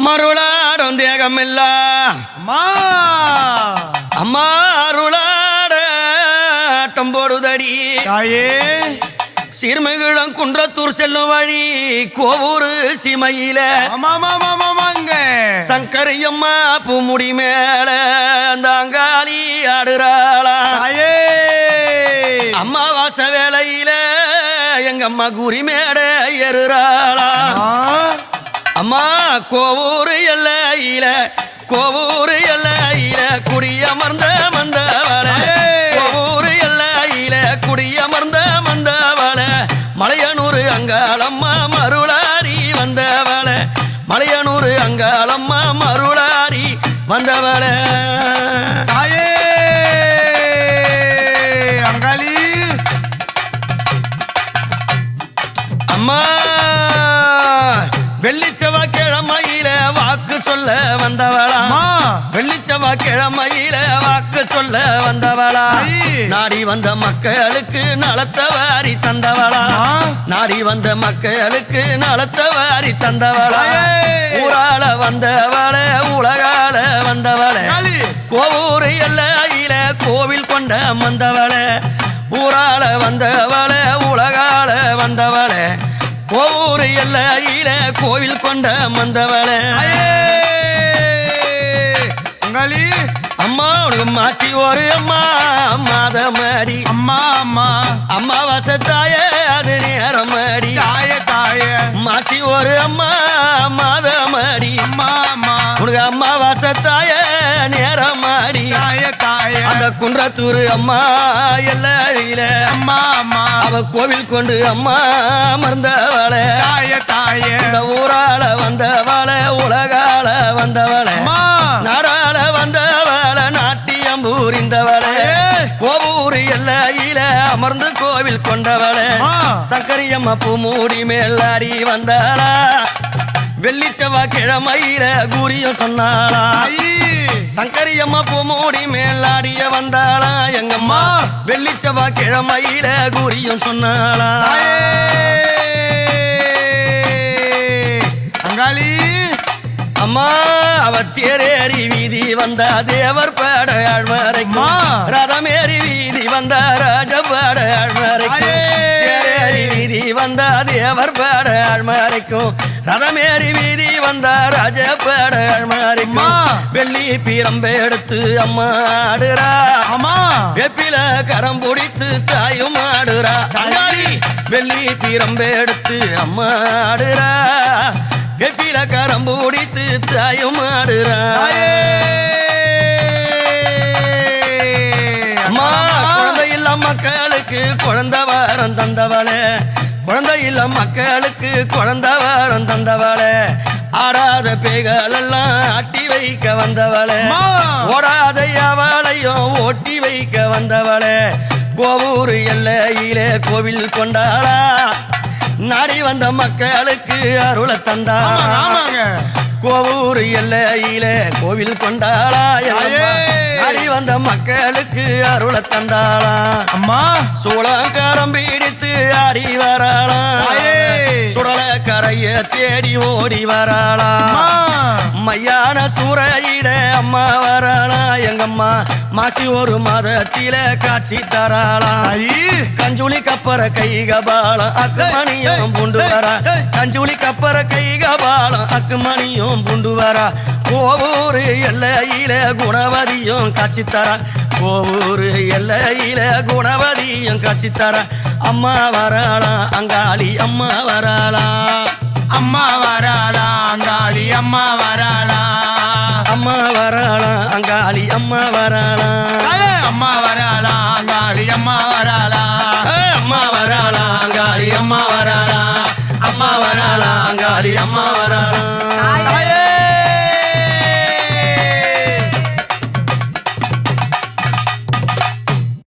மருளாடும் தேகமில்ல அம்மா அருளாடம் போடுதடி தாயே சீர்மிகிழம் குன்றத்தூர் செல்லும் வழி கோவூர் சீமையில சங்கரியம்மா பூமுடி மேல அந்த அங்காளி ஆடுறாளா அம்மாவாச வேளையில எங்க அம்மா குறி மேட ஏறுறாளா அம்மா கோவூர் எல்லையில குடியமர்ந்த மந்தவள கோவூர் எல்லையில குடியமர்ந்த மந்தவள மலையனூர் அங்காளம்மா மருளாரி வந்தவள மலையனூர் அங்காளம்மா மருளாரி வந்தவள தாயே அங்காளி அம்மா வெள்ளிச்சவா கிழமையில வாக்கு சொல்ல வந்தவளா வெள்ளிச்சவா கிழமையில வாக்கு சொல்ல வந்தவளா நாடி வந்த மக்களுக்கு நலத்த வாரி தந்தவளா நாடி வந்த மக்களுக்கு நலத்த வாரி தந்தவளா ஊரால வந்தவள உலகால வந்தவள கோவூர் எல்லையில கோவில் கொண்ட வந்தவள ஊரால வந்தவள உலகால வந்தவள கோவூர் எல்லையில கோவில் கொண்ட மந்தவள அம்மா உனக்கு மாசி ஒரு அம்மா மாதமாடி அம்மா அம்மா அம்மாவாசத்தாய அது நேரமாடி தாய மாசி ஒரு அம்மா மாதமாடி அம்மா அம்மா உனக்கு அம்மாவாசத்தாய நேரமாடி தாய அந்த குன்றத்தூர் அம்மா எல்லையில அம்மா அம்மா அவ கோவில் கொண்டு அம்மா மறந்தவள தாய இந்த ஊரால வந்தவள உலகால வந்தவள நாடால வந்தவள நாட்டியம் புரிந்தவள கோவூர் எல்லையில அமர்ந்து கோவில் கொண்டவள சங்கரியம்மா பூமூடி மேலாடி வந்தாளா வெள்ளிச்சவா கிழமையில கூறியும் சொன்னாளா சங்கரியம்மா பூமூடி மேலாடிய வந்தாளா எங்கம்மா வெள்ளிச்சவா கிழமையில கூறியும் சொன்னாளா அங்காளி அம்மா அவ தேரேறி வீதி வந்தா தேவர் பாட ஆழ்மறைக்கும் ரதமேறி வீதி வந்தா ராஜ பாட ஆழ்மறைக்கும் தேரேறி வீதி வந்தா தேவர் பாட ஆழ்மறைக்கும் ரதமேறி வீதி வந்தா ராஜ பாட ஆழ்மறைக்கும் வெள்ளி பீரம்ப எடுத்து அம்மா ஆடுறா அம்மா வெப்பில கரம் பிடித்து தாயும் ஆடுறா வெள்ளி பீரம்ப எடுத்து அம்மா ஆடுறா வெப்பில கரம்பு பிடித்து தாயும் ஆடுறா அம்மா குழந்தை இல்ல மக்களுக்கு குழந்தை வாரம் தந்தவளே குழந்தை இல்ல மக்களுக்கு குழந்தை வாரம் தந்தவளே ஆடாத பேய்கள் எல்லாம் ஆட்டி வைக்க வந்தவளே ஓடாத அவளையும் ஓட்டி வைக்க வந்தவளே கோவூர் எல்லையிலே கோவில் கொண்டாளா நாடி வந்த மக்களுக்கு அருளை தந்தாங்க கோவூர் எல்லையில கோவில் கொண்டாளா நாடி வந்த மக்களுக்கு அருளை தந்தாளா அம்மா சூளக்காரம் பிடித்து ஆடி வராளா சுடல கரைய தேடி ஓடி வராளா மையான சூறையிட அம்மா வராளா எங்கம்மா மாசி ஒரு மாதத்தில காட்சி தராளா கஞ்சுளி கப்பற கை கபாலம் அக்குமணியும் பூண்டு வரா கஞ்சுளி கப்பற கை கபாலம் அக்குமணியும் பூண்டு வரா கோவூர் எல்லையில குணவதியும் காட்சி தரா கோவூர் எல்லையில குணவதியும் காட்சி தரா அம்மா வராளா அங்காளி அம்மா வராளா அம்மா வராளா அங்காளி அம்மா வராளா அம்மா வராளா அங்காளி அம்மா வராளா அம்மா வராளா அங்காளி அம்மா வராளா அம்மா வராளா அங்காளி அம்மா வராளா அம்மா வராளா அங்காளி அம்மா வராளா